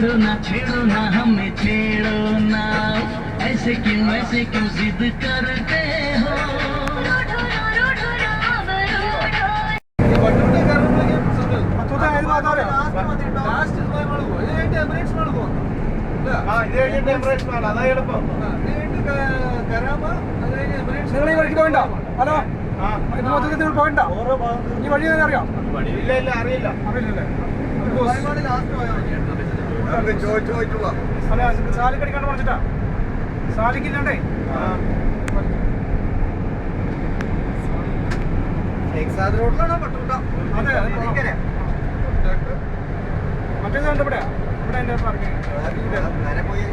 छेड़ो ना हमें छेड़ो ना, ऐसे क्यों जिद करते हो। ഹലോ, ഇത് മൊത്തത്തിൽ നിങ്ങൾ പോയിണ്ട ഈ വഴി അറിയാം? അറിയില്ലല്ലേ? അല്ല, സാലിക്കടിക്കാണ്ട് പറഞ്ഞിട്ടാ സാലിക്കില്ലാണ്ടേ റോഡിലാണോ പട്ടൂട്ട? മറ്റേത് കണ്ട് ഇവിടെ എൻ്റെ പാർക്കിംഗ് പോയി